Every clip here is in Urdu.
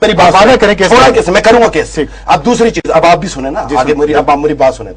میری بات کریں چھوڑا کس نے؟ میں کروں گا کیس. اب دوسری چیز, اب آپ بھی سنیں نا آگے, اب آپ میری بات سنیں.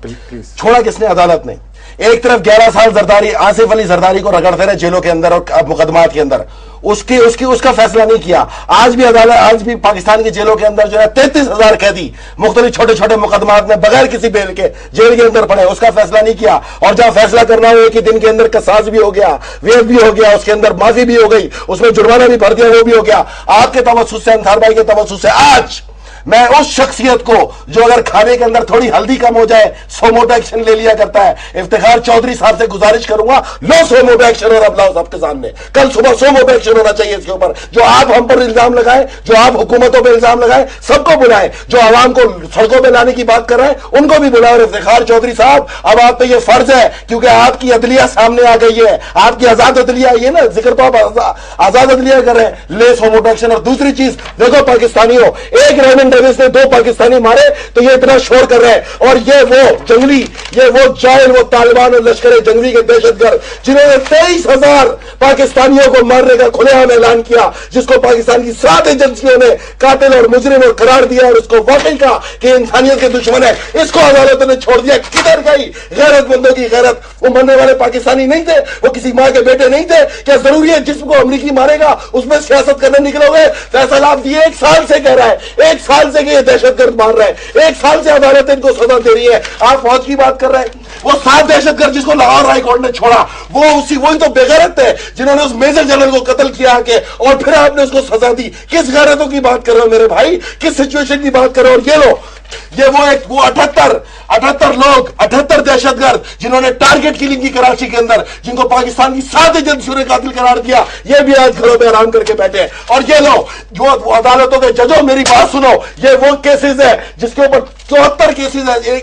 چھوڑا کس نے؟ عدالت نے. ایک طرف 11 سال زرداری, آصف علی زرداری کو رگڑتے رہے جیلوں کے اندر اور مقدمات کے اندر, اس کا فیصلہ نہیں کیا. آج بھی عدالت, آج بھی پاکستان کی جیلوں کے اندر جو ہے 33,000 قیدی مختلف چھوٹے چھوٹے مقدمات میں بغیر کسی بیل کے جیل کے اندر پڑے, اس کا فیصلہ نہیں کیا. اور جہاں فیصلہ کرنا ہو ایک ہی دن کے اندر قصاص بھی ہو گیا, ویب بھی ہو گیا, اس کے اندر معافی بھی ہو گئی, اس میں جرمانہ بھی بھر دیا, وہ بھی ہو گیا. آپ کے توسط سے, انصار بھائی کے توسط سے آج میں اس شخصیت کو جو اگر کھانے کے اندر تھوڑی ہلدی کم ہو جائے سو موٹا ایکشن لے لیا کرتا ہے, افتخار چودھری صاحب سے گزارش کروں گا, لو سو موٹا ایکشن اور اب لاؤ سب کے سامنے. کل صبح سو موٹا ایکشن ہونا چاہیے اس کے اوپر. جو آپ ہم پر الزام لگائیں, جو آپ حکومتوں پہ الزام لگائیں, سب کو بلائیں. جو عوام کو سڑکوں پہ لانے کی بات کر رہے ہیں ان کو بھی بلائیں. اور افتخار چودھری صاحب, اب آپ پہ یہ فرض ہے کیونکہ آپ کی عدلیہ سامنے آ گئی ہے, آپ کی آزاد عدلیہ, یہ نا ذکر تو آپ آزاد عدلیہ کر رہے ہیں, لے سو موٹا ایکشن. اور دوسری چیز دیکھو, پاکستانیوں, ایک ریمنڈ ڈیوس نے 2 پاکستانی مارے تو یہ اتنا شور کر رہے ہیں, اور یہ وہ جنگلی, یہ وہ جائل, وہ طالبان اور لشکر جنگلی کے دہشت گرد جنہوں نے 23,000 پاکستانیوں کو مارنے کا کھلے عام اعلان کیا, جس کو پاکستان کی 7 ایجنسیوں نے قاتل اور مجرم اور قرار دیا, اور اس کو واقعی کہا کہ انسانیت کے دشمن ہے. اس کو عدالت نے چھوڑ دیا. کدھر گئی غیرت مندوں کی غیرت؟ وہ مرنے والے پاکستانی نہیں تھے, وہ کسی ماں کے بیٹے نہیں تھے. کیا ضروری ہے جسم کو امریکی مارے گا اس میں سیاست کرنے نکلو گے؟ فیصلہ آپ یہ 1 سال سے کہہ رہا ہے, 1 سال سے کہ یہ دہشت گرد مار رہا ہے, 1 سال سے عدالت ان کو سزا دے رہی ہے. آپ فوج کی بات کر رہے ہیں. وہ 7 دہشت گرد جس کو لاہور ہائی کورٹ نے چھوڑا, وہی تو بے غیرت تھے جنہوں نے اس میجر جنرل کو قتل کیا کہ, اور پھر آپ نے اس کو سزا دی. کس غیرتوں کی بات کر رہے ہو میرے بھائی, کس سچویشن کی بات کر رہے ہو؟ اور یہ لو, یہ وہ 78 لوگ, 78 دہشت گرد جنہوں نے ٹارگٹ کلنگ کی کراچی کے اندر, جن کو پاکستان کی 7 ایجنسیوں نے قاتل قرار دیا, یہ بھی آج گھروں پہ آرام کر کے بیٹھے ہیں. اور یہ لو, جو عدالتوں کے ججوں, میری بات سنو, یہ وہ کیسز ہے جس کے اوپر 74 کیسز ہے,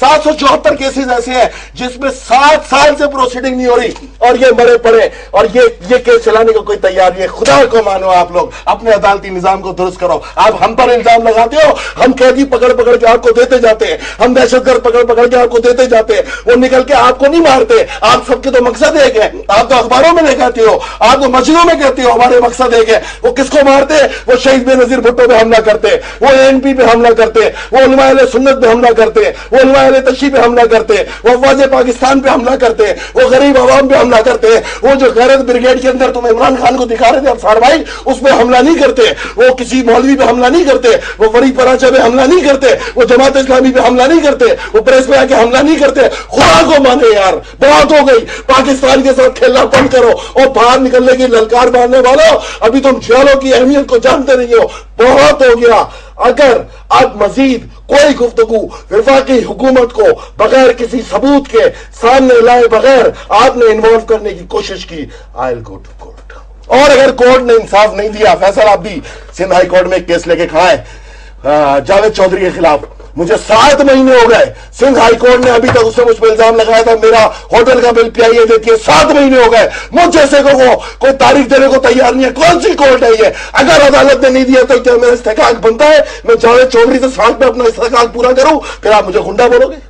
774 کیسز ایسے ہیں جس میں 7 سال سے پروسیڈنگ نہیں ہو رہی, اور یہ مرے پڑے, اور یہ کیس چلانے کو کوئی تیار نہیں ہے. خدا کو مانو, آپ لوگ اپنے عدالتی نظام کو درست کرو. آپ ہم پر الزام لگاتے ہو, ہم قیدی پکڑ کے آپ کو دیتے جاتے ہیں, ہم دہشت گرد پکڑ کے آپ کو دیتے جاتے ہیں, وہ نکل کے آپ کو نہیں مارتے. آپ سب کے تو مقصد ایک ہے, آپ تو اخباروں میں نہیں کہتے ہو, آپ تو مسجدوں میں کہتے ہو ہمارے مقصد ایک ہے. وہ کس کو مارتے؟ وہ شہید بے نظیر بھٹو پہ حملہ کرتے, وہ ANP پہ حملہ کرتے, وہ علماء اہل سنت پہ حملہ کرتے, وہ علماء اہل تشیع پہ حملہ کرتے, وہ افواج پاکستان پہ حملہ کرتے, وہ غریب عوام پہ حملہ کرتے. وہ جو غیرت بریگیڈ کے اندر تم عمران خان کو دکھا رہے تھے افسار بھائی, اس پہ حملہ نہیں کرتے. وہ کسی مولوی پہ حملہ نہیں کرتے, وہ وری پراچا پہ حملہ نہیں کرتے, وہ جماعت اسلامی پہ حملہ نہیں کرتے, وہ پریس پہ آ کے حملہ نہیں کرتے. خدا کو مانے یار, بات ہو گئی. پاکستان کے ساتھ کھیلنا بند کرو, اور باہر نکلنے کی للکار مارنے والوں, ابھی تم جیلوں کی اہمیت کو جانتے نہیں ہو. بہت ہو گیا. اگر اب مزید کوئی گفتگو وفاقی حکومت کو بغیر کسی ثبوت کے سامنے لائے بغیر آپ نے انوالو کرنے کی کوشش کی, آئی ول گو ٹو کورٹ. اور اگر کورٹ نے انصاف نہیں دیا, فیصل آپ بھی سندھ ہائی کورٹ میں ایک کیس لے کے کھڑا ہے جاوید چودھری کے خلاف. مجھے 7 مہینے ہو گئے, سندھ ہائی کورٹ نے ابھی تک اس سے مجھ پہ الزام لگایا تھا میرا ہوٹل کا بل PIA دیتی ہے. 7 مہینے ہو گئے, مجھ جیسے کو وہ کوئی تاریخ دینے کو تیار نہیں ہے. کون سی کورٹ ہے یہ؟ اگر عدالت نے نہیں دیا تو کیا میرا استحقاق بنتا ہے میں جاوید چودھری سے ساتھ میں اپنا استحقاق پورا کروں؟ پھر آپ مجھے گنڈا بولو گے,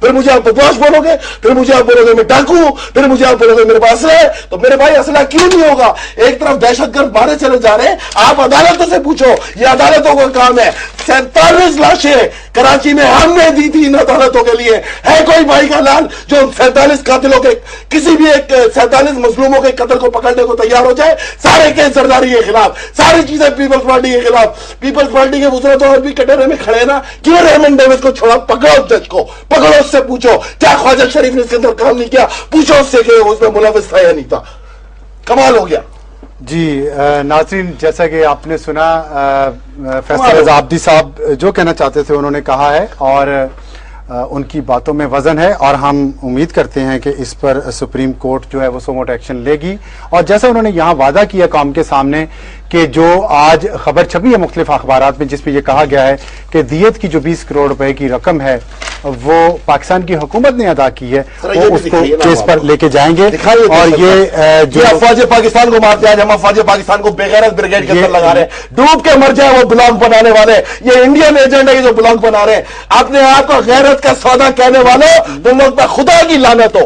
پھر مجھے آپ بدماش بولو گے, پھر مجھے آپ بولو گے میں ڈاکو ہوں, پھر مجھے آپ بولو گے میرے پاس اسلحہ ہے. تو میرے بھائی اسلحہ کیوں نہیں ہوگا؟ ایک طرف دہشت گرد مارے چلے جا رہے ہیں, آپ عدالتوں سے پوچھو, یہ عدالتوں کا کام ہے. 47 لاشیں کراچی میں ہم نے دی تھی ان عدالتوں کے لیے. ہے کوئی بھائی کا لال جو 47 قاتلوں کے, کسی بھی ایک 47 مظلوموں کے قتل کو پکڑنے کو تیار ہو جائے؟ سارے کیس زرداری کے خلاف, ساری چیزیں پیپلز پارٹی کے خلاف. پیپلز پارٹی کے وزراء تو اور بھی کٹہرے میں کھڑے نا, کیوں ریمنڈ ڈیوس کو چھوڑا؟ پکڑو جج کو, پکڑو, اس سے پوچھو کیا خواجہ شریف نے اس کے اندر کام نہیں کیا, پوچھو اس سے کہ اس میں ملوث تھا یا نہیں تھا. کمال ہو گیا. جی ناظرین, جیسا کہ آپ نے سنا فیصل رضا عابدی صاحب جو کہنا چاہتے تھے انہوں نے کہا ہے, اور ان کی باتوں میں وزن ہے, اور ہم امید کرتے ہیں کہ اس پر سپریم کورٹ جو ہے وہ سو موٹا ایکشن لے گی. اور جیسا انہوں نے یہاں وعدہ کیا قوم کے سامنے کہ جو آج خبر چھپی ہے مختلف اخبارات میں جس میں یہ کہا گیا ہے کہ دیت کی جو 20 کروڑ روپے کی رقم ہے وہ پاکستان کی حکومت نے ادا کی ہے, وہ اس کو کیس پر لے کے جائیں گے. اور یہ جو افواج پاکستان کو مارتے ہیں, ہم افواج پاکستان کو بے غیرت بریگیڈ کے اندر لگا رہے ہیں, ڈوب کے مر جائے وہ بلاگ بنانے والے. یہ انڈین ایجنٹ ہے یہ جو بلاگ بنا رہے ہیں. اپنے آپ کو غیرت کا سودا کہنے والوں, تم لوگ پہ خدا کی لعنت ہو,